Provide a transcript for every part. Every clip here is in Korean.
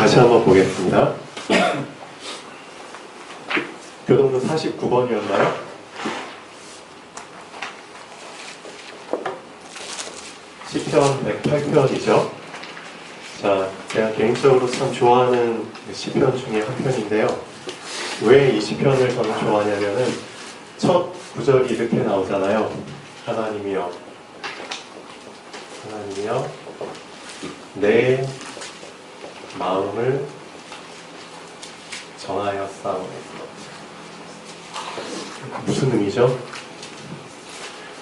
다시 한번 보겠습니다. 교동도 49번이었나요? 시편 108편이죠. 자, 제가 개인적으로 참 좋아하는 시편 중에 한 편인데요. 왜 이 시편을 저는 좋아하냐면은 첫 구절이 이렇게 나오잖아요. 하나님이여 내 마음을 정하였사오니. 무슨 의미죠?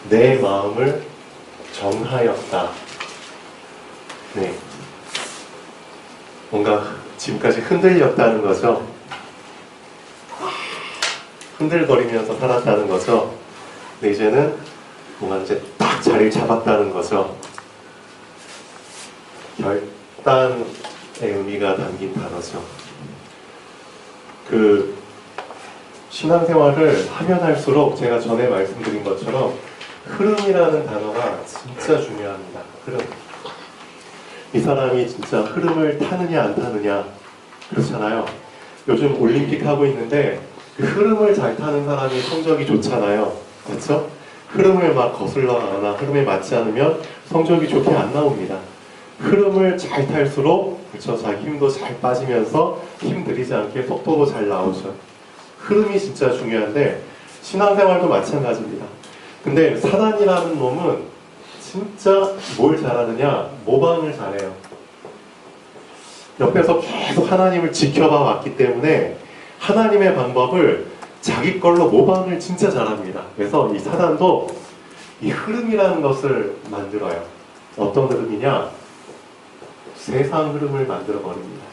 내 마음을 정하였다. 네. 뭔가 지금까지 흔들렸다는 거죠. 흔들거리면서 살았다는 거죠. 근데 이제는 뭔가 이제 딱 자리를 잡았다는 거죠. 결단의 의미가 담긴 단어죠. 그 신앙생활을 하면 할수록 제가 전에 말씀드린 것처럼 흐름이라는 단어가 진짜 중요합니다. 흐름. 이 사람이 진짜 흐름을 타느냐 안 타느냐 그렇잖아요. 요즘 올림픽 하고 있는데 그 흐름을 잘 타는 사람이 성적이 좋잖아요. 그렇죠? 흐름을 막 거슬러 가거나 흐름에 맞지 않으면 성적이 좋게 안 나옵니다. 흐름을 잘 탈수록 그렇죠? 자기 힘도 잘 빠지면서 힘 들이지 않게 속도도 잘 나오죠. 흐름이 진짜 중요한데 신앙생활도 마찬가지입니다. 근데 사단이라는 놈은 진짜 뭘 잘하느냐? 모방을 잘해요. 옆에서 계속 하나님을 지켜봐 왔기 때문에 하나님의 방법을 자기 걸로 모방을 진짜 잘합니다. 그래서 이 사단도 이 흐름이라는 것을 만들어요. 어떤 흐름이냐? 세상 흐름을 만들어 버립니다.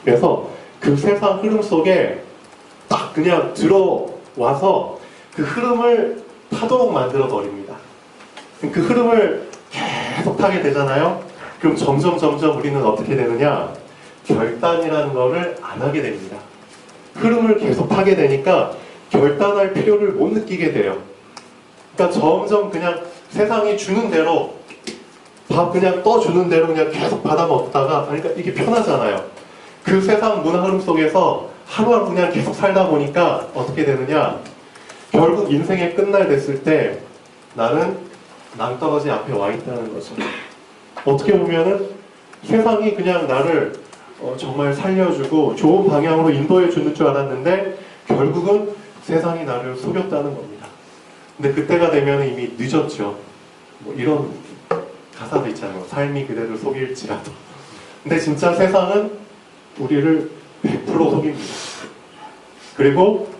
그래서 그 세상 흐름 속에 딱 그냥 들어와서 그 흐름을 타도록 만들어 버립니다. 그 흐름을 계속 타게 되잖아요. 그럼 점점 우리는 어떻게 되느냐? 결단이라는 거를 안 하게 됩니다. 흐름을 계속 타게 되니까 결단할 필요를 못 느끼게 돼요. 그러니까 점점 그냥 세상이 주는 대로 밥 그냥 떠주는 대로 그냥 계속 받아 먹다가, 그러니까 이게 편하잖아요. 그 세상 문화 흐름 속에서 하루하루 그냥 계속 살다 보니까 어떻게 되느냐? 결국 인생의 끝날 됐을 때 나는 낭떠러지 앞에 와 있다는 거죠. 어떻게 보면은 세상이 그냥 나를 정말 살려주고 좋은 방향으로 인도해 주는 줄 알았는데 결국은 세상이 나를 속였다는 겁니다. 근데 그때가 되면 이미 늦었죠. 뭐 이런 가사도 있잖아요. 삶이 그대를 속일지라도. 근데 진짜 세상은 우리를 100% 속입니다. 그리고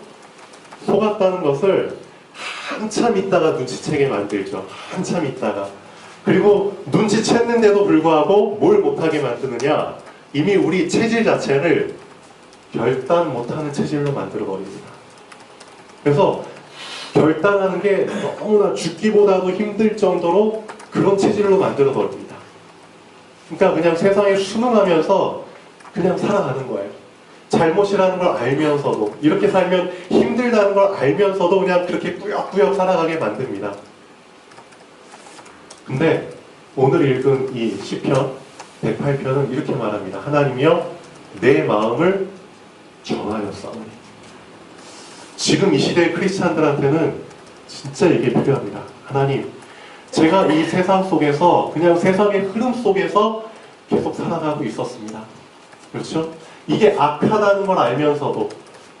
속았다는 것을 한참 있다가 눈치채게 만들죠. 한참 있다가. 그리고 눈치챘는데도 불구하고 뭘 못하게 만드느냐? 이미 우리 체질 자체를 결단 못하는 체질로 만들어버립니다. 그래서 결단하는 게 너무나 죽기보다도 힘들 정도로 그런 체질로 만들어버립니다. 그러니까 그냥 세상에 순응하면서 그냥 살아가는 거예요. 잘못이라는 걸 알면서도, 이렇게 살면 힘들다는 걸 알면서도 그냥 그렇게 꾸역꾸역 살아가게 만듭니다. 근데 오늘 읽은 이 시편 108편은 이렇게 말합니다. 하나님이여 내 마음을 정하였사오니. 지금 이 시대의 크리스찬들한테는 진짜 이게 필요합니다. 하나님, 제가 이 세상 속에서 그냥 세상의 흐름 속에서 계속 살아가고 있었습니다. 그렇죠? 이게 악하다는 걸 알면서도,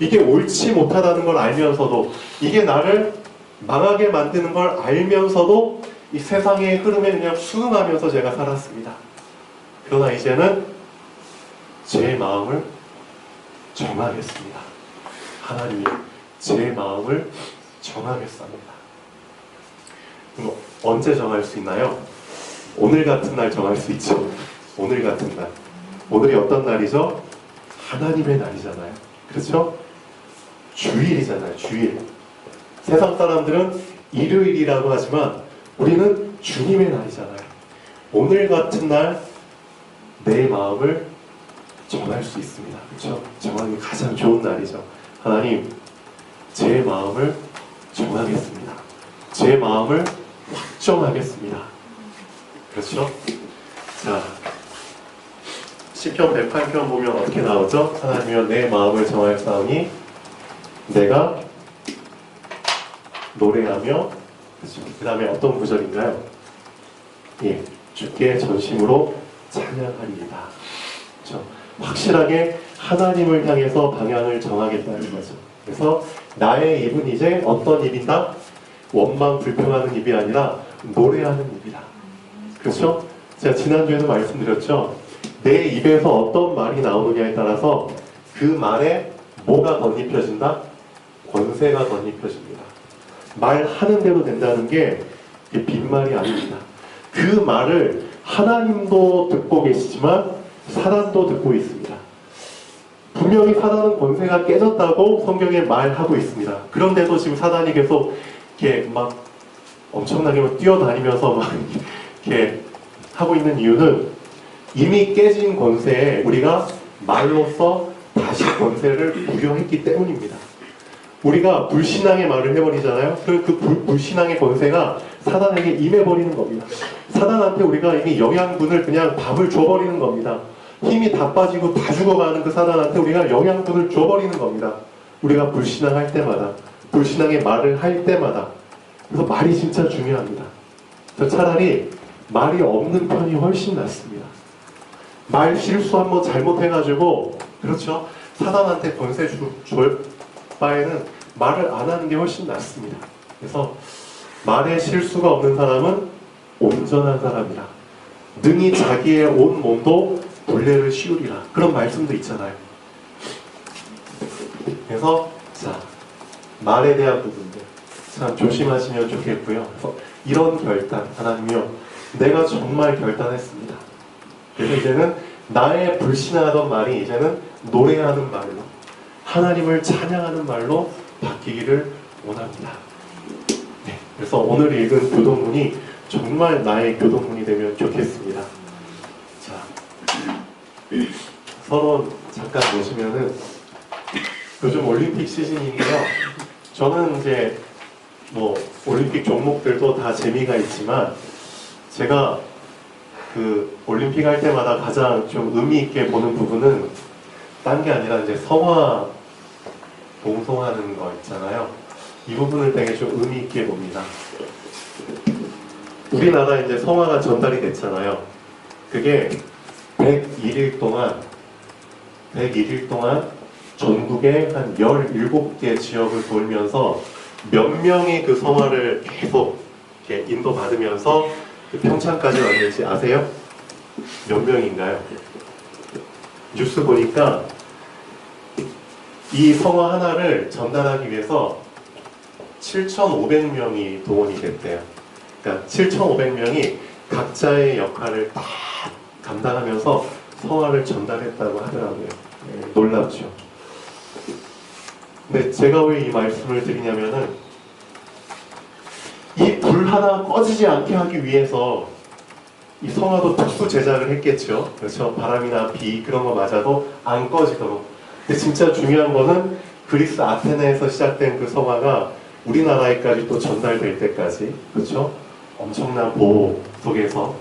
이게 옳지 못하다는 걸 알면서도, 이게 나를 망하게 만드는 걸 알면서도 이 세상의 흐름에 그냥 순응하면서 제가 살았습니다. 그러나 이제는 제 마음을 정하겠습니다. 하나님이 제 마음을 정하겠습니다. 그럼 언제 정할 수 있나요? 오늘 같은 날 정할 수 있죠. 오늘 같은 날. 오늘이 어떤 날이죠? 하나님의 날이잖아요. 그렇죠? 주일이잖아요. 주일. 세상 사람들은 일요일이라고 하지만 우리는 주님의 날이잖아요. 오늘 같은 날 내 마음을 정할 수 있습니다. 그렇죠? 정하기 가장 좋은 날이죠. 하나님, 제 마음을 정하겠습니다. 제 마음을 확정하겠습니다. 그렇죠? 자, 시편 108편 보면 어떻게 나오죠? 하나님이여 내 마음을 정하였사오니 내가 노래하며, 그 다음에 어떤 구절인가요? 예, 주께 전심으로 찬양하리이다. 그렇죠? 확실하게 하나님을 향해서 방향을 정하겠다는 거죠. 그래서 나의 입은 이제 어떤 입이다? 원망 불평하는 입이 아니라 노래하는 입이다. 그렇죠? 제가 지난주에도 말씀드렸죠. 내 입에서 어떤 말이 나오느냐에 따라서 그 말에 뭐가 덧입혀진다? 권세가 덧입혀집니다. 말하는 대로 된다는 게 빈말이 아닙니다. 그 말을 하나님도 듣고 계시지만 사단도 듣고 있습니다. 분명히 사단은 권세가 깨졌다고 성경에 말하고 있습니다. 그런데도 지금 사단이 계속 이렇게 막 엄청나게 뛰어다니면서 막 이렇게 하고 있는 이유는 이미 깨진 권세에 우리가 말로써 다시 권세를 부여했기 때문입니다. 우리가 불신앙의 말을 해버리잖아요. 그 불신앙의 권세가 사단에게 임해버리는 겁니다. 사단한테 우리가 이미 영양분을 그냥 밥을 줘버리는 겁니다. 힘이 다 빠지고 다 죽어가는 그 사단한테 우리가 영양분을 줘버리는 겁니다. 우리가 불신앙할 때마다, 불신앙의 말을 할 때마다. 그래서 말이 진짜 중요합니다. 차라리 말이 없는 편이 훨씬 낫습니다. 말 실수 한번 잘못해가지고, 그렇죠? 사단한테 권세 줄 바에는 말을 안 하는 게 훨씬 낫습니다. 그래서 말에 실수가 없는 사람은 온전한 사람이라. 능히 자기의 온 몸도 본래를 씌우리라. 그런 말씀도 있잖아요. 그래서 자, 말에 대한 부분들 참 조심하시면 좋겠고요. 그래서 이런 결단, 하나님이요, 내가 정말 결단했습니다. 그래서 이제는 나의 불신하던 말이 이제는 노래하는 말로, 하나님을 찬양하는 말로 바뀌기를 원합니다. 네, 그래서 오늘 읽은 교동문이 정말 나의 교동문이 되면 좋겠습니다. 자, 서론 잠깐 보시면은 요즘 올림픽 시즌인데요. 저는 이제 뭐 올림픽 종목들도 다 재미가 있지만 제가 그 올림픽 할 때마다 가장 좀 의미 있게 보는 부분은 딴 게 아니라 이제 성화 봉송하는 거 있잖아요. 이 부분을 되게 좀 의미 있게 봅니다. 우리나라 이제 성화가 전달이 됐잖아요. 그게 101일 동안 전국의 한 17개 지역을 돌면서 몇 명이 그 성화를 계속 이렇게 인도받으면서 그 평창까지 왔는지 아세요? 몇 명인가요? 뉴스 보니까 이 성화 하나를 전달하기 위해서 7,500명이 동원이 됐대요. 그러니까 7,500명이 각자의 역할을 다 감당하면서 성화를 전달했다고 하더라고요. 네, 놀랍죠. 근데 제가 왜 이 말씀을 드리냐면은 이 불 하나 꺼지지 않게 하기 위해서 이 성화도 특수 제작을 했겠죠. 그렇죠. 바람이나 비 그런 거 맞아도 안 꺼지도록. 근데 진짜 중요한 거는 그리스 아테네에서 시작된 그 성화가 우리나라에까지 또 전달될 때까지, 그렇죠? 엄청난 보호 속에서.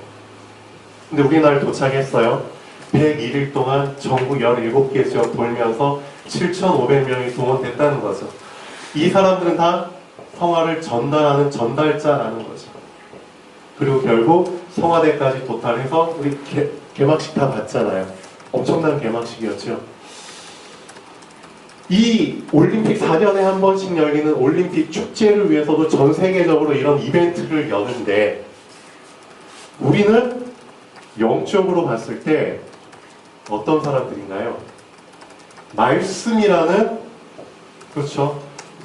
근데 우리나라에 도착했어요. 101일 동안 전국 17개 지역 돌면서 7,500명이 동원됐다는 거죠. 이 사람들은 다 성화를 전달하는 전달자라는 거죠. 그리고 결국 성화대까지 도달해서 우리 개막식 다 봤잖아요. 엄청난 개막식이었죠. 이 올림픽 4년에 한 번씩 열리는 올림픽 축제를 위해서도 전 세계적으로 이런 이벤트를 여는데 우리는 영적으로 봤을 때 어떤 사람들인가요? 말씀이라는, 그렇죠,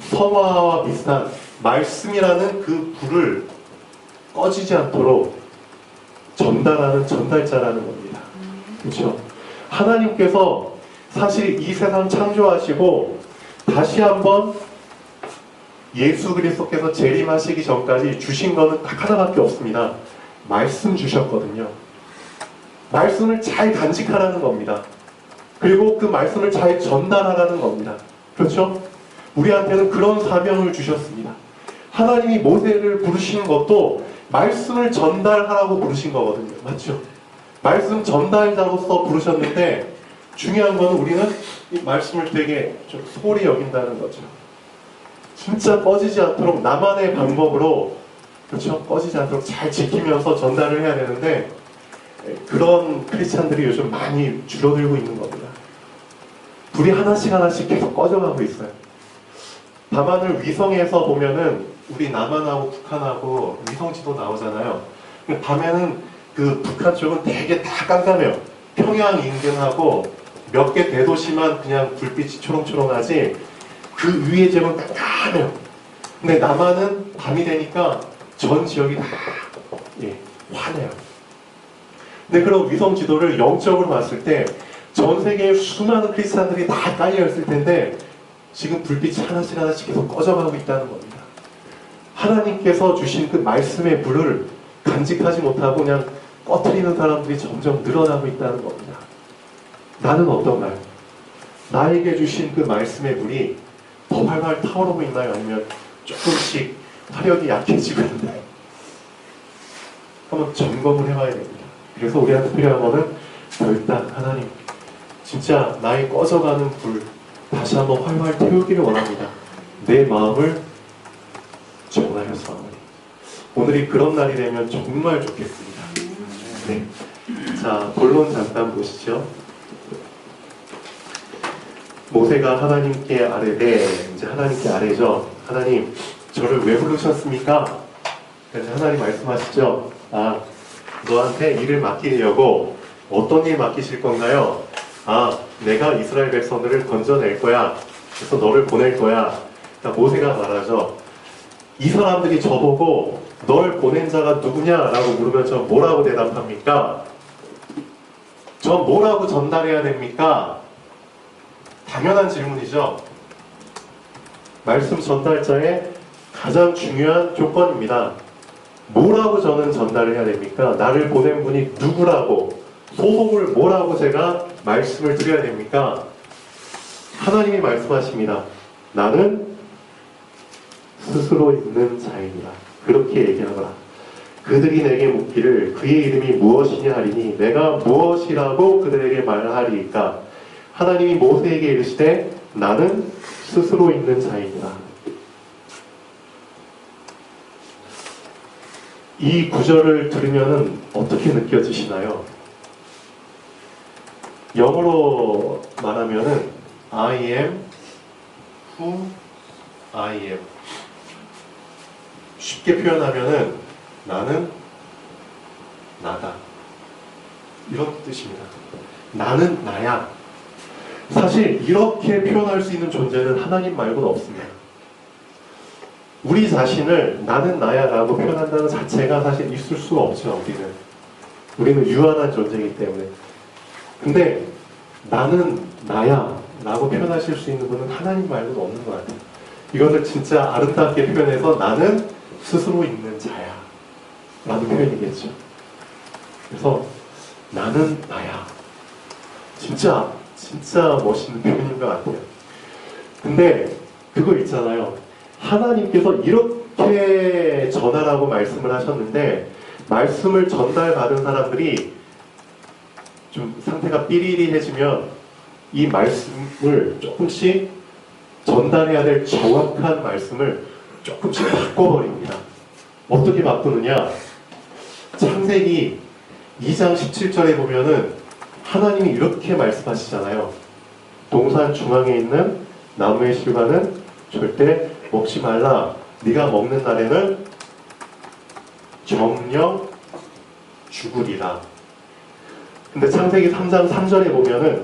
성화와 비슷한 말씀이라는 그 불을 꺼지지 않도록 전달하는 전달자라는 겁니다. 그렇죠? 하나님께서 사실 이 세상 창조하시고 다시 한번 예수 그리스도께서 재림하시기 전까지 주신 거는 딱 하나밖에 없습니다. 말씀 주셨거든요. 말씀을 잘 간직하라는 겁니다. 그리고 그 말씀을 잘 전달하라는 겁니다. 그렇죠? 우리한테는 그런 사명을 주셨습니다. 하나님이 모세를 부르신 것도 말씀을 전달하라고 부르신 거거든요. 맞죠? 말씀 전달자로서 부르셨는데 중요한 건 우리는 이 말씀을 되게 좀 소홀히 여긴다는 거죠. 진짜 꺼지지 않도록 나만의 방법으로, 그렇죠? 꺼지지 않도록 잘 지키면서 전달을 해야 되는데 그런 크리스찬들이 요즘 많이 줄어들고 있는 겁니다. 불이 하나씩 하나씩 계속 꺼져가고 있어요. 밤하늘 위성에서 보면은 우리 남한하고 북한하고 위성지도 나오잖아요. 밤에는 그 북한 쪽은 되게 다 깜깜해요. 평양 인근하고 몇 개 대도시만 그냥 불빛이 초롱초롱하지 그 위의 지역은 깜깜해요. 근데 남한은 밤이 되니까 전 지역이 다 환해요. 근데 그런 위성 지도를 영적으로 봤을 때 전 세계에 수많은 크리스찬들이 다 깔려 있을 텐데 지금 불빛이 하나씩 하나씩 계속 꺼져가고 있다는 겁니다. 하나님께서 주신 그 말씀의 불을 간직하지 못하고 그냥 꺼트리는 사람들이 점점 늘어나고 있다는 겁니다. 나는 어떤가요? 나에게 주신 그 말씀의 불이 더 활활 타오르고 있나요? 아니면 조금씩 화력이 약해지고 있나요? 한번 점검을 해봐야 됩니다. 그래서 우리한테 필요한 거는 일단 하나님, 진짜 나의 꺼져가는 불 다시 한번 활활 태우기를 원합니다. 내 마음을 전하여서 오늘이 그런 날이 되면 정말 좋겠습니다. 네. 자, 본론 잠깐 보시죠. 모세가 하나님께 아뢰되, 이제 하나님께 아뢰죠. 하나님, 저를 왜 부르셨습니까? 그래서 하나님 말씀하시죠. 아, 너한테 일을 맡기려고. 어떤 일 맡기실 건가요? 아, 내가 이스라엘 백성들을 건져낼 거야. 그래서 너를 보낼 거야. 그러니까 모세가 말하죠. 이 사람들이 저보고 널 보낸 자가 누구냐라고 물으면 저 뭐라고 대답합니까? 저 뭐라고 전달해야 됩니까? 당연한 질문이죠. 말씀 전달자의 가장 중요한 조건입니다. 뭐라고 저는 전달을 해야 됩니까? 나를 보낸 분이 누구라고, 소속을 뭐라고 제가 말씀을 드려야 됩니까? 하나님이 말씀하십니다. 나는 스스로 있는 자이니라. 그렇게 얘기하거라. 그들이 내게 묻기를 그의 이름이 무엇이냐 하리니 내가 무엇이라고 그들에게 말하리이까? 하나님이 모세에게 이르시되 나는 스스로 있는 자이니라. 이 구절을 들으면 어떻게 느껴지시나요? 영어로 말하면은 I am who I am. 쉽게 표현하면은 나는 나다. 이런 뜻입니다. 나는 나야. 사실 이렇게 표현할 수 있는 존재는 하나님 말고는 없습니다. 우리 자신을 나는 나야 라고 표현한다는 자체가 사실 있을 수가 없죠. 우리는 유한한 존재이기 때문에. 근데 나는 나야 라고 표현하실 수 있는 분은 하나님 말고는 없는 것 같아요. 이것을 진짜 아름답게 표현해서 나는 스스로 있는 자야 라는 표현이겠죠. 그래서 나는 나야. 진짜 멋있는 표현인 것 같아요. 근데 그거 있잖아요. 하나님께서 이렇게 전하라고 말씀을 하셨는데 말씀을 전달받은 사람들이 좀 상태가 삐리리해지면 이 말씀을 조금씩 전달해야 될 정확한 말씀을 조금씩 바꿔버립니다. 어떻게 바꾸느냐? 창세기 2장 17절에 보면은 하나님이 이렇게 말씀하시잖아요. 동산 중앙에 있는 나무의 실과는 절대 먹지 말라. 네가 먹는 날에는 정령 죽으리라. 근데 창세기 3장 3절에 보면은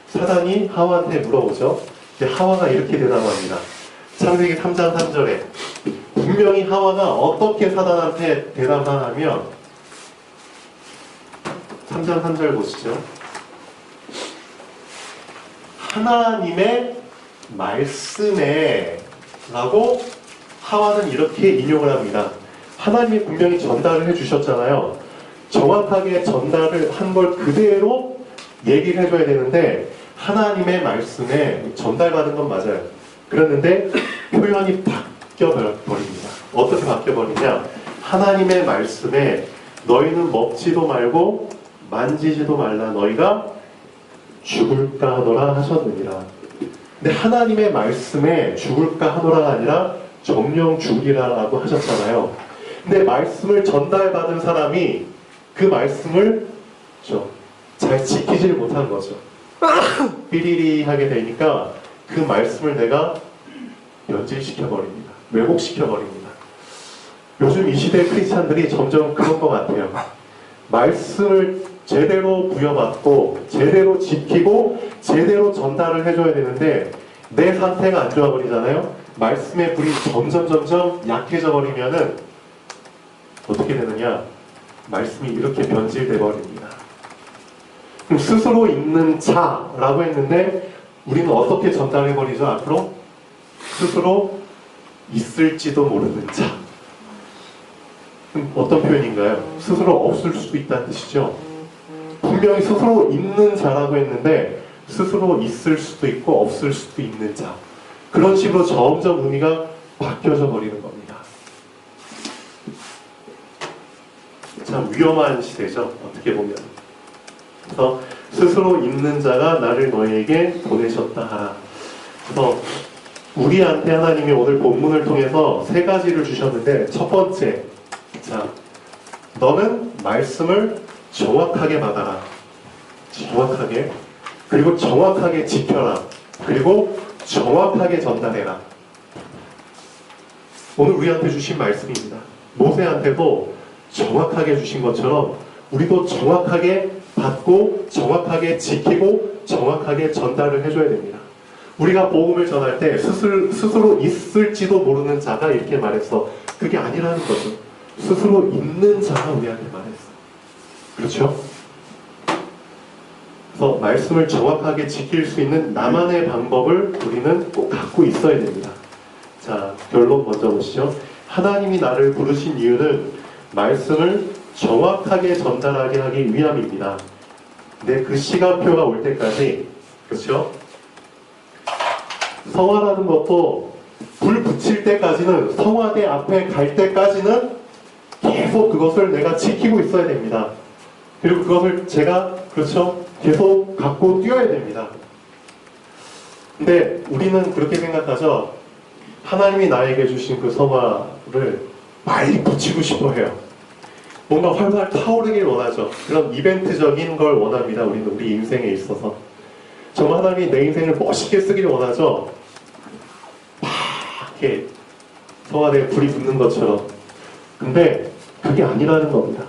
사단이 하와한테 물어보죠. 근데 하와가 이렇게 대답합니다. 창세기 3장 3절에 분명히 하와가 어떻게 사단한테 대답하냐면 3장 3절 보시죠. 하나님의 말씀에 라고 하와는 이렇게 인용을 합니다. 하나님이 분명히 전달을 해주셨잖아요. 정확하게 전달을 한 걸 그대로 얘기를 해줘야 되는데 하나님의 말씀에 전달받은 건 맞아요. 그랬는데 표현이 바뀌어버립니다. 어떻게 바뀌어버리냐? 하나님의 말씀에 너희는 먹지도 말고 만지지도 말라 너희가 죽을까 하노라 하셨느니라. 근데 하나님의 말씀에 죽을까 하노라가 아니라 정령 죽으리라라고 하셨잖아요. 근데 말씀을 전달받은 사람이 그 말씀을 잘 지키질 못한 거죠. 삐리리 하게 되니까 그 말씀을 내가 변질시켜버립니다. 왜곡시켜버립니다. 요즘 이 시대 크리스찬들이 점점 그런 것 같아요. 말씀을 제대로 부여받고 제대로 지키고 제대로 전달을 해줘야 되는데 내 상태가 안 좋아 버리잖아요. 말씀의 불이 점점 약해져 버리면은 어떻게 되느냐? 말씀이 이렇게 변질돼 버립니다. 그럼 스스로 있는 자라고 했는데 우리는 어떻게 전달해 버리죠? 앞으로 스스로 있을지도 모르는 자. 그럼 어떤 표현인가요? 스스로 없을 수도 있다는 뜻이죠. 분명히 스스로 있는 자라고 했는데 스스로 있을 수도 있고 없을 수도 있는 자. 그런 식으로 점점 의미가 바뀌어져 버리는 겁니다. 참 위험한 시대죠. 어떻게 보면. 그래서 스스로 있는 자가 나를 너희에게 보내셨다 하라. 그래서 우리한테 하나님이 오늘 본문을 통해서 세 가지를 주셨는데 첫 번째, 자, 너는 말씀을 정확하게 받아라. 정확하게. 그리고 정확하게 지켜라. 그리고 정확하게 전달해라. 오늘 우리한테 주신 말씀입니다. 모세한테도 정확하게 주신 것처럼 우리도 정확하게 받고 정확하게 지키고 정확하게 전달을 해줘야 됩니다. 우리가 복음을 전할 때 스스로 있을지도 모르는 자가 이렇게 말했어. 그게 아니라는 거죠. 스스로 있는 자가 우리한테 말했어. 그렇죠? 그래서 말씀을 정확하게 지킬 수 있는 나만의 방법을 우리는 꼭 갖고 있어야 됩니다. 자, 결론 먼저 보시죠. 하나님이 나를 부르신 이유는 말씀을 정확하게 전달하게 하기 위함입니다. 근데 그 시간표가 올 때까지, 그렇죠? 성화라는 것도 불 붙일 때까지는, 성화대 앞에 갈 때까지는 계속 그것을 내가 지키고 있어야 됩니다. 그리고 그것을 제가, 그렇죠? 계속 갖고 뛰어야 됩니다. 근데 우리는 그렇게 생각하죠. 하나님이 나에게 주신 그 성화를 빨리 붙이고 싶어 해요. 뭔가 활활 타오르길 원하죠. 그런 이벤트적인 걸 원합니다. 우리는 우리 인생에 있어서. 정말 하나님이 내 인생을 멋있게 쓰길 원하죠. 막 이렇게 성화대에 불이 붙는 것처럼. 근데 그게 아니라는 겁니다.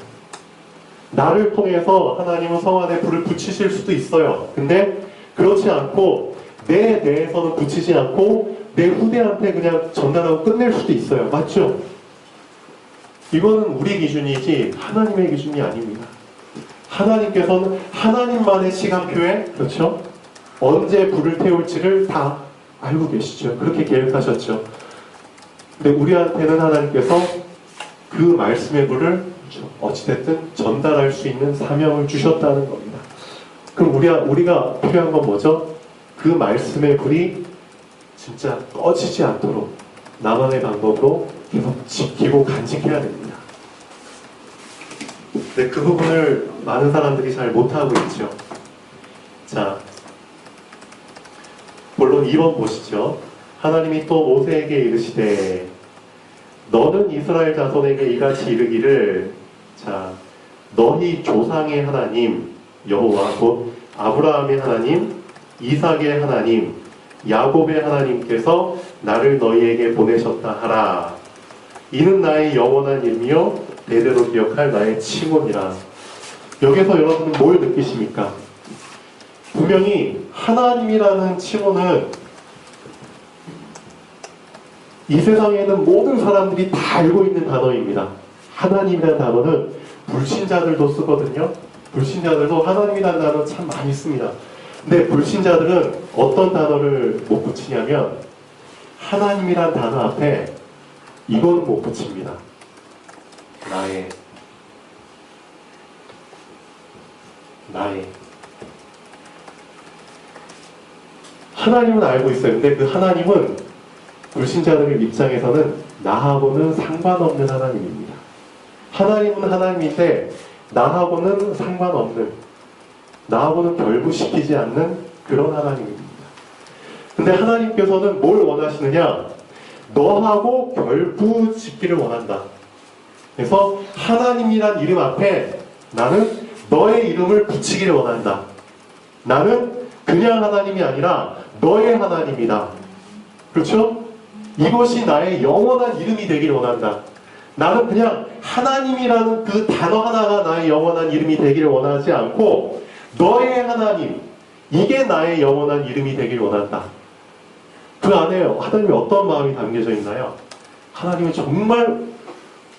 나를 통해서 하나님은 성화대에 불을 붙이실 수도 있어요. 근데 그렇지 않고 내 내에서는 붙이지 않고 내 후대한테 그냥 전달하고 끝낼 수도 있어요. 맞죠? 이거는 우리 기준이지 하나님의 기준이 아닙니다. 하나님께서는 하나님만의 시간표에, 그렇죠? 언제 불을 태울지를 다 알고 계시죠. 그렇게 계획하셨죠. 근데 우리한테는 하나님께서 그 말씀의 불을 어찌됐든 전달할 수 있는 사명을 주셨다는 겁니다. 그럼 우리가 필요한 건 뭐죠? 그 말씀의 불이 진짜 꺼지지 않도록 나만의 방법으로 계속 지키고 간직해야 됩니다. 근데 그 부분을 많은 사람들이 잘 못하고 있죠. 자, 본론 2번 보시죠. 하나님이 또 모세에게 이르시되 너는 이스라엘 자손에게 이같이 이르기를, 자, 너희 조상의 하나님 여호와 곧 아브라함의 하나님, 이삭의 하나님, 야곱의 하나님께서 나를 너희에게 보내셨다 하라. 이는 나의 영원한 이름이요 대대로 기억할 나의 칭호니라. 여기서 여러분은 뭘 느끼십니까? 분명히 하나님이라는 칭호는 이 세상에는 모든 사람들이 다 알고 있는 단어입니다. 하나님이라는 단어는 불신자들도 쓰거든요. 불신자들도 하나님이라는 단어 참 많이 씁니다. 근데 불신자들은 어떤 단어를 못 붙이냐면 하나님이란 단어 앞에 이건 못 붙입니다. 나의. 하나님은 알고 있어요. 근데 그 하나님은 불신자들 입장에서는 나하고는 상관없는 하나님입니다. 하나님은 하나님인데 나하고는 상관없는, 나하고는 결부시키지 않는 그런 하나님입니다. 근데 하나님께서는 뭘 원하시느냐? 너하고 결부짓기를 원한다. 그래서 하나님이란 이름 앞에 나는 너의 이름을 붙이기를 원한다. 나는 그냥 하나님이 아니라 너의 하나님이다. 그렇죠? 이것이 나의 영원한 이름이 되기를 원한다. 나는 그냥 하나님이라는 그 단어 하나가 나의 영원한 이름이 되기를 원하지 않고 너의 하나님, 이게 나의 영원한 이름이 되기를 원한다. 그 안에 하나님의 어떤 마음이 담겨져 있나요? 하나님은 정말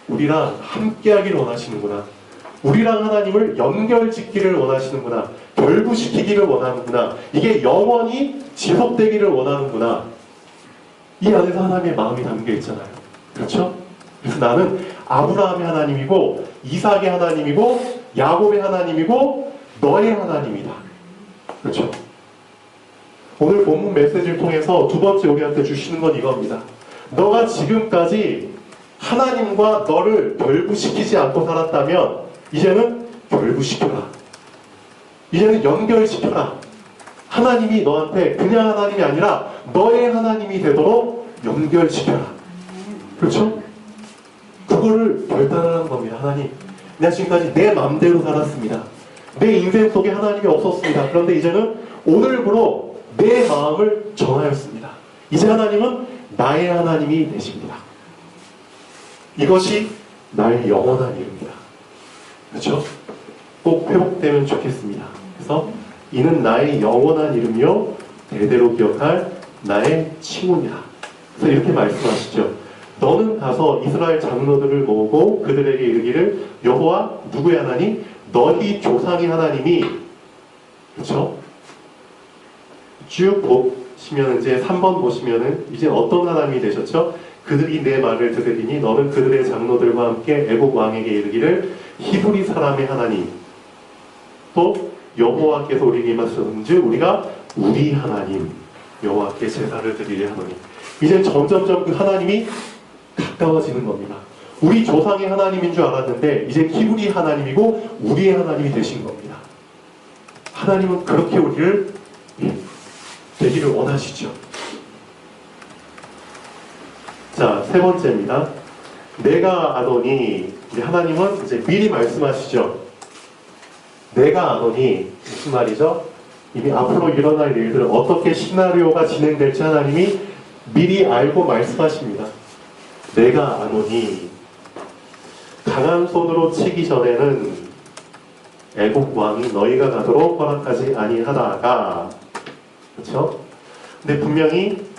우리랑 함께하기를 원하시는구나. 우리랑 하나님을 연결짓기를 원하시는구나. 결부시키기를 원하는구나. 이게 영원히 지속되기를 원하는구나. 이 안에서 하나님의 마음이 담겨 있잖아요. 그렇죠? 그래서 나는 아브라함의 하나님이고 이삭의 하나님이고 야곱의 하나님이고 너의 하나님이다. 그렇죠? 오늘 본문 메시지를 통해서 두 번째 우리한테 주시는 건 이겁니다. 너가 지금까지 하나님과 너를 결부시키지 않고 살았다면 이제는 결부시켜라. 이제는 연결시켜라. 하나님이 너한테 그냥 하나님이 아니라 너의 하나님이 되도록 연결시켜라. 그렇죠? 그거를 결단하는 겁니다. 하나님, 내가 지금까지 내 마음대로 살았습니다. 내 인생 속에 하나님이 없었습니다. 그런데 이제는 오늘부로 내 마음을 정하였습니다. 이제 하나님은 나의 하나님이 되십니다. 이것이 나의 영원한 이름입니다. 그렇죠? 꼭 회복되면 좋겠습니다. 그래서 이는 나의 영원한 이름이요 대대로 기억할 나의 칭훈이라. 그래서 이렇게 말씀하시죠. 너는 가서 이스라엘 장로들을 모으고 그들에게 이르기를 여호와 누구의 하나님? 너희 조상의 하나님이. 그렇죠? 쭉 보시면 이제 3번 보시면은 이제 어떤 하나님이 되셨죠? 그들이 내 말을 들으리니 너는 그들의 장로들과 함께 애국 왕에게 이르기를 히브리 사람의 하나님 또 여호와께서 우리에게 임하셨은즉 우리가 우리 하나님 여호와께 제사를 드리려 하노니. 이제 점점점 그 하나님이 가까워지는 겁니다. 우리 조상의 하나님인 줄 알았는데 이제 히브리 하나님이고 우리의 하나님이 되신 겁니다. 하나님은 그렇게 우리를 되기를 원하시죠. 자, 세 번째입니다. 내가 아노니, 우리 하나님은 이제 미리 말씀하시죠. 내가 아노니, 무슨 말이죠? 이미 앞으로 일어날 일들, 어떻게 시나리오가 진행될지 하나님이 미리 알고 말씀하십니다. 내가 아노니, 강한 손으로 치기 전에는 애국 왕이 너희가 가도록 허락하지 아니하다가, 그렇죠? 근데 분명히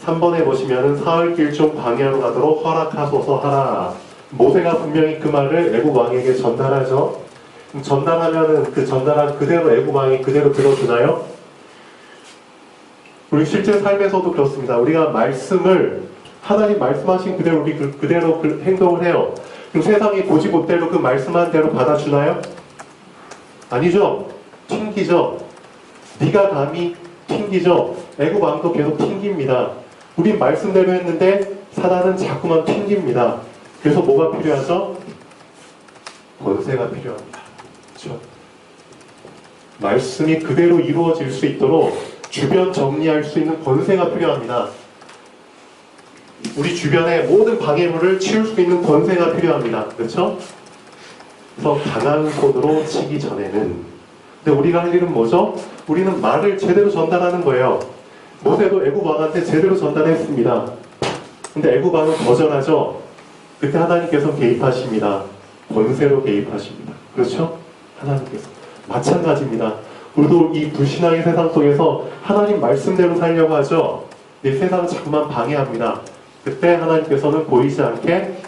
3번에 보시면은 사흘길 중 광야로 가도록 허락하소서 하라. 모세가 분명히 그 말을 애국 왕에게 전달하죠. 전달하면은 그 전달한 그대로 애국 왕이 그대로 들어주나요? 우리 실제 삶에서도 그렇습니다. 우리가 말씀을 하나님 말씀하신 그대로 우리 그대로 행동을 해요. 그럼 세상이 고지못대로 그 말씀한 대로 받아주나요? 아니죠. 튕기죠. 네가 감히 튕기죠. 애국 왕도 계속 튕깁니다. 우린 말씀대로 했는데 사단은 자꾸만 튕깁니다. 그래서 뭐가 필요하죠? 권세가 필요합니다. 그렇죠? 말씀이 그대로 이루어질 수 있도록 주변 정리할 수 있는 권세가 필요합니다. 우리 주변의 모든 방해물을 치울 수 있는 권세가 필요합니다. 그렇죠? 그래서 강한 손으로 치기 전에는, 근데 우리가 할 일은 뭐죠? 우리는 말을 제대로 전달하는 거예요. 모세도 애국 왕한테 제대로 전달했습니다. 근데 애국 왕은 거절하죠. 그때 하나님께서 개입하십니다. 권세로 개입하십니다. 그렇죠? 하나님께서. 마찬가지입니다. 우리도 이 불신앙의 세상 속에서 하나님 말씀대로 살려고 하죠. 근데 세상은 자꾸만 방해합니다. 그때 하나님께서는 보이지 않게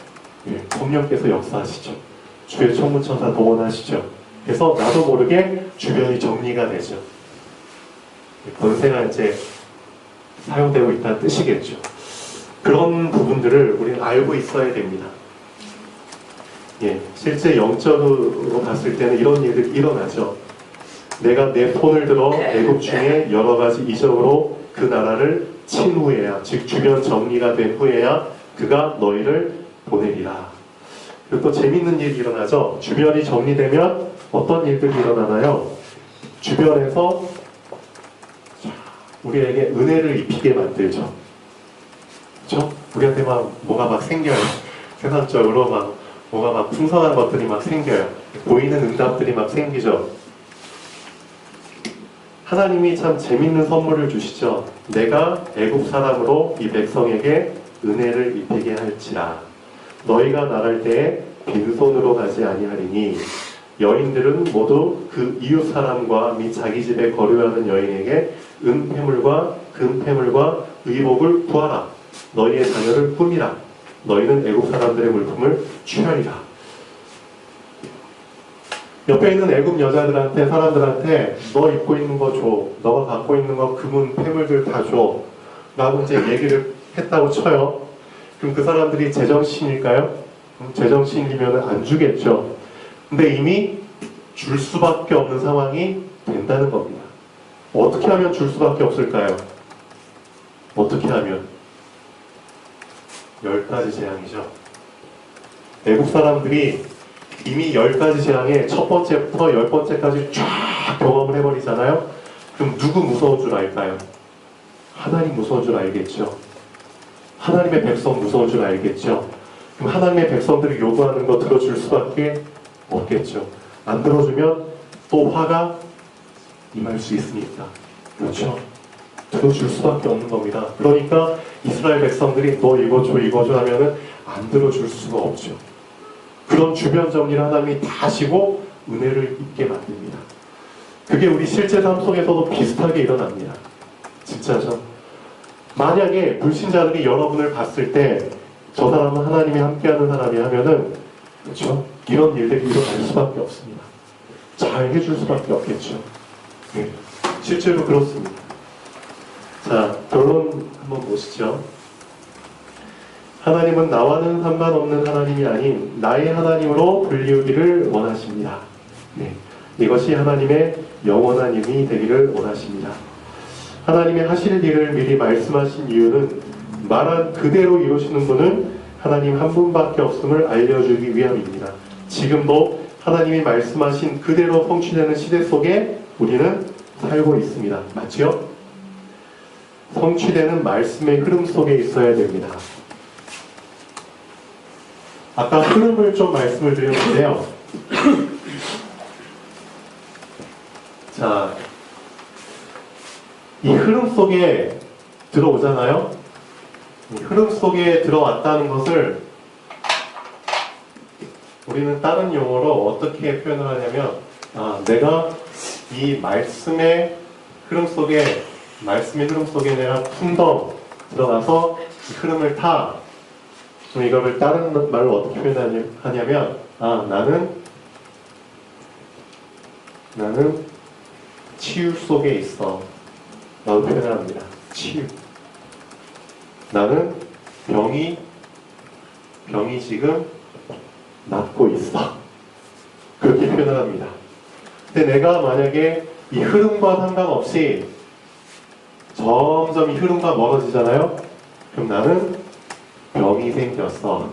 성령께서 역사하시죠. 주의 천군천사 동원하시죠. 그래서 나도 모르게 주변이 정리가 되죠. 권세가 이제 사용되고 있다는 뜻이겠죠. 그런 부분들을 우리는 알고 있어야 됩니다. 실제 영적으로 봤을 때는 이런 일들이 일어나죠. 내가 내 손을 들어 애국 중에 여러 가지 이적으로 그 나라를 친 후에야, 즉 주변 정리가 된 후에야 그가 너희를 보내리라. 그리고 또 재밌는 일이 일어나죠. 주변이 정리되면 어떤 일들이 일어나나요? 주변에서 우리에게 은혜를 입히게 만들죠. 그렇죠? 우리한테 막 뭐가 막 생겨요. 세상적으로 막 뭐가 막 풍성한 것들이 막 생겨요. 보이는 응답들이 막 생기죠. 하나님이 참 재밌는 선물을 주시죠. 내가 애국 사람으로 이 백성에게 은혜를 입히게 할지라. 너희가 나갈 때에 빈손으로 가지 아니하리니 여인들은 모두 그 이웃 사람과 및 자기 집에 거류하는 여인에게 은폐물과 금폐물과 의복을 구하라. 너희의 자녀를 꾸미라. 너희는 애국 사람들의 물품을 취하리라. 옆에 있는 애국 여자들한테 사람들한테 너 입고 있는 거 줘. 너가 갖고 있는 거 금은 폐물들 다 줘. 라고 이제 얘기를 했다고 쳐요. 그럼 그 사람들이 제정신일까요? 제정신이면 안 주겠죠. 근데 이미 줄 수밖에 없는 상황이 된다는 겁니다. 어떻게 하면 줄 수밖에 없을까요? 어떻게 하면? 10가지 재앙이죠. 애국 사람들이 이미 10가지 재앙의 첫 번째부터 10번째까지 쫙 경험을 해버리잖아요. 그럼 누구 무서운 줄 알까요? 하나님 무서운 줄 알겠죠. 하나님의 백성 무서운 줄 알겠죠. 그럼 하나님의 백성들이 요구하는 거 들어줄 수밖에 없겠죠. 안 들어주면 또 화가 임할 수 있으니까. 그렇죠? 들어줄 수밖에 없는 겁니다. 그러니까 이스라엘 백성들이 너 이거 줘 하면은 안 들어줄 수가 없죠. 그런 주변 정리를 하나님이 다 하시고 은혜를 입게 만듭니다. 그게 우리 실제 삶 속에서도 비슷하게 일어납니다. 진짜죠? 만약에 불신자들이 여러분을 봤을 때 저 사람은 하나님이 함께하는 사람이 하면은 그렇죠? 이런 일들이 일어날 수밖에 없습니다. 잘 해줄 수밖에 없겠죠. 네. 실제로 그렇습니다. 자, 결론 한번 보시죠. 하나님은 나와는 상관없는 하나님이 아닌 나의 하나님으로 불리우기를 원하십니다. 네. 이것이 하나님의 영원한 힘이 되기를 원하십니다. 하나님의 하실 일을 미리 말씀하신 이유는 말한 그대로 이루시는 분은 하나님 한 분밖에 없음을 알려주기 위함입니다. 지금도 하나님이 말씀하신 그대로 성취되는 시대 속에 우리는 살고 있습니다. 맞죠? 성취되는 말씀의 흐름 속에 있어야 됩니다. 아까 흐름을 좀 말씀을 드렸는데요. 자, 이 흐름 속에 들어오잖아요. 이 흐름 속에 들어왔다는 것을 우리는 다른 용어로 어떻게 표현을 하냐면, 내가 이 말씀의 흐름 속에 내가 풍덩 들어가서 이 흐름을 타. 그럼 이걸 다른 말로 어떻게 표현하냐면, 나는 치유 속에 있어. 라고 표현을 합니다. 치유. 나는 병이 지금 낫고 있어. 그렇게 표현을 합니다. 근데 내가 만약에 이 흐름과 상관없이 점점 이 흐름과 멀어지잖아요? 그럼 나는 병이 생겼어.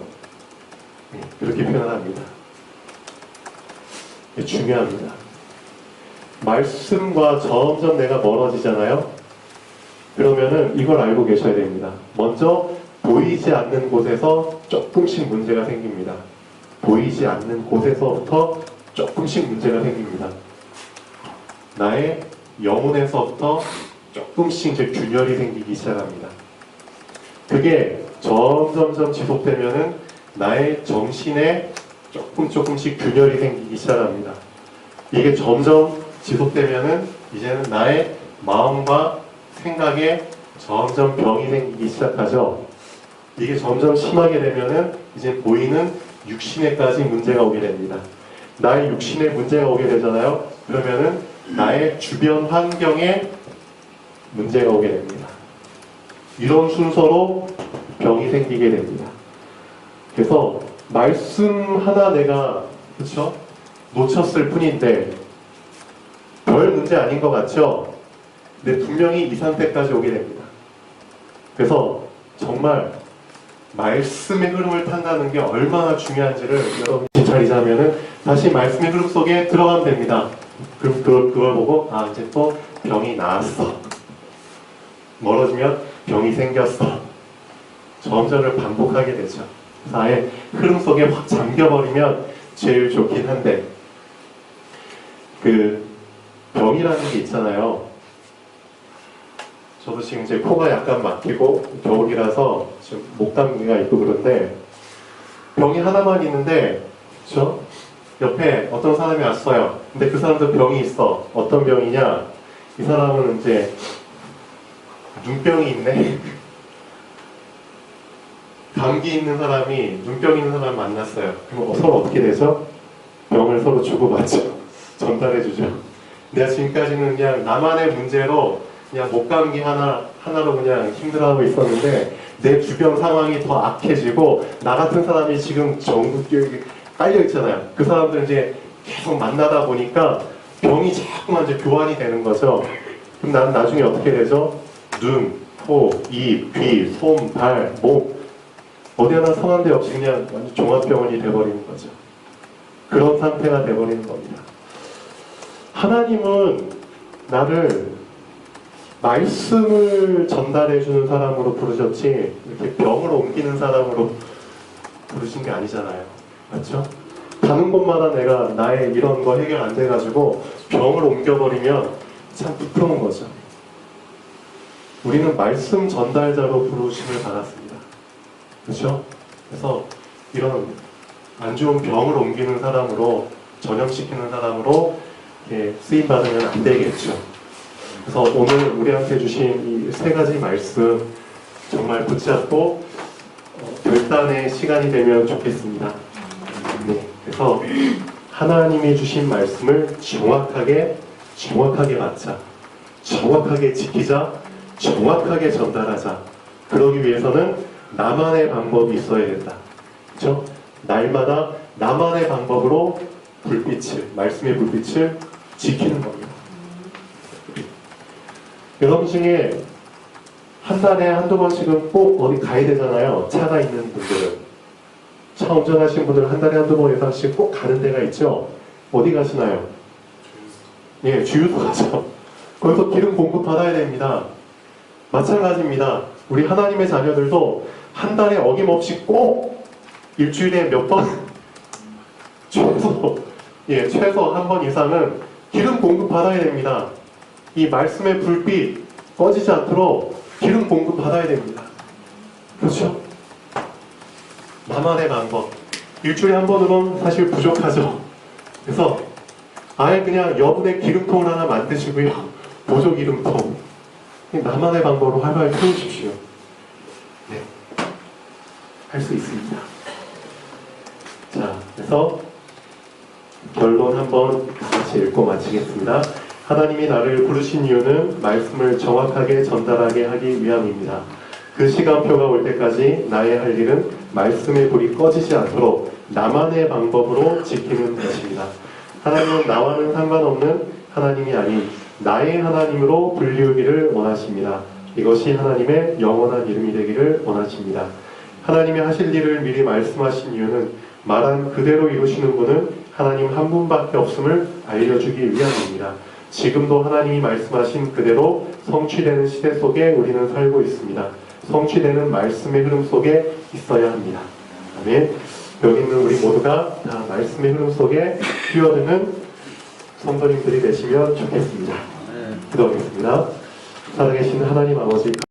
그렇게 표현을 합니다. 이게 중요합니다. 말씀과 점점 내가 멀어지잖아요? 그러면은 이걸 알고 계셔야 됩니다. 먼저 보이지 않는 곳에서 조금씩 문제가 생깁니다. 보이지 않는 곳에서부터 조금씩 문제가 생깁니다. 나의 영혼에서부터 조금씩 이제 균열이 생기기 시작합니다. 그게 점점점 지속되면은 나의 정신에 조금씩 균열이 생기기 시작합니다. 이게 점점 지속되면은 이제는 나의 마음과 생각에 점점 병이 생기기 시작하죠. 이게 점점 심하게 되면은 이제 보이는 육신에까지 문제가 오게 됩니다. 나의 육신에 문제가 오게 되잖아요. 그러면은 나의 주변 환경에 문제가 오게 됩니다. 이런 순서로 병이 생기게 됩니다. 그래서 말씀 하나 내가 그렇죠? 놓쳤을 뿐인데 별 문제 아닌 것 같죠? 근데 분명히 이 상태까지 오게 됩니다. 그래서 정말 말씀의 흐름을 탄다는 게 얼마나 중요한지를 여러분이 차리자면은 다시 말씀의 흐름 속에 들어가면 됩니다. 그럼 그걸 보고 아 이제 또 병이 나았어. 멀어지면 병이 생겼어. 점점을 반복하게 되죠. 그래서 아예 흐름 속에 확 잠겨버리면 제일 좋긴 한데 그 병이라는 게 있잖아요. 저도 지금 제 코가 약간 막히고 겨울이라서 지금 목감기가 있고 그런데 병이 하나만 있는데 그렇죠? 옆에 어떤 사람이 왔어요. 근데 그 사람도 병이 있어. 어떤 병이냐? 이 사람은 이제 눈병이 있네. 감기 있는 사람이 눈병 있는 사람 만났어요. 그럼 서로 어떻게 되죠? 병을 서로 주고받죠. 전달해주죠. 내가 지금까지는 그냥 나만의 문제로 그냥 목감기 하나로 그냥 힘들어하고 있었는데 내 주변 상황이 더 악해지고 나 같은 사람이 지금 전국에 깔려 있잖아요. 그 사람들 이제 계속 만나다 보니까 병이 자꾸만 이제 교환이 되는 거죠. 그럼 나는 나중에 어떻게 되죠? 눈, 코, 입, 귀, 손, 발, 목 어디 하나 성한 데 없이 그냥 완전 종합병원이 돼버리는 거죠. 그런 상태가 돼버리는 겁니다. 하나님은 나를 말씀을 전달해주는 사람으로 부르셨지 이렇게 병을 옮기는 사람으로 부르신 게 아니잖아요. 맞죠? 가는 곳마다 내가 나의 이런 거 해결 안 돼가지고 병을 옮겨버리면 참 부끄러운 거죠. 우리는 말씀 전달자로 부르심을 받았습니다. 그렇죠? 그래서 이런 안 좋은 병을 옮기는 사람으로 전염시키는 사람으로 쓰임받으면 안 되겠죠. 그래서 오늘 우리한테 주신 이 세 가지 말씀 정말 붙잡고 결단의 시간이 되면 좋겠습니다. 네, 그래서 하나님이 주신 말씀을 정확하게 받자, 정확하게 지키자, 정확하게 전달하자. 그러기 위해서는 나만의 방법이 있어야 된다. 그렇죠? 날마다 나만의 방법으로 말씀의 불빛을 지키는 겁니다. 여러분 중에 한 달에 한두 번씩은 꼭 어디 가야 되잖아요. 차가 있는 분들은. 차 운전하시는 분들은 한 달에 한두 번 이상씩 꼭 가는 데가 있죠. 어디 가시나요? 예, 주유소 가죠. 거기서 기름 공급 받아야 됩니다. 마찬가지입니다. 우리 하나님의 자녀들도 한 달에 어김없이 꼭 일주일에 몇 번 최소 한 번 이상은 기름 공급 받아야 됩니다. 이 말씀의 불빛 꺼지지 않도록 기름 공급 받아야 됩니다. 그렇죠? 나만의 방법. 일주일에 한 번으로는 사실 부족하죠. 그래서 아예 그냥 여분의 기름통을 하나 만드시고요. 보조 기름통. 나만의 방법으로 활발히 태우십시오. 네. 할 수 있습니다. 자, 그래서 결론 한번 같이 읽고 마치겠습니다. 하나님이 나를 부르신 이유는 말씀을 정확하게 전달하게 하기 위함입니다. 그 시간표가 올 때까지 나의 할 일은 말씀의 불이 꺼지지 않도록 나만의 방법으로 지키는 것입니다. 하나님은 나와는 상관없는 하나님이 아닌 나의 하나님으로 불리우기를 원하십니다. 이것이 하나님의 영원한 이름이 되기를 원하십니다. 하나님이 하실 일을 미리 말씀하신 이유는 말한 그대로 이루시는 분은 하나님 한 분밖에 없음을 알려주기 위함입니다. 지금도 하나님이 말씀하신 그대로 성취되는 시대 속에 우리는 살고 있습니다. 성취되는 말씀의 흐름 속에 있어야 합니다. 아멘. 여기 있는 우리 모두가 다 말씀의 흐름 속에 뛰어드는 성도님들이 되시면 좋겠습니다. 기도하겠습니다. 살아계신 하나님 아버지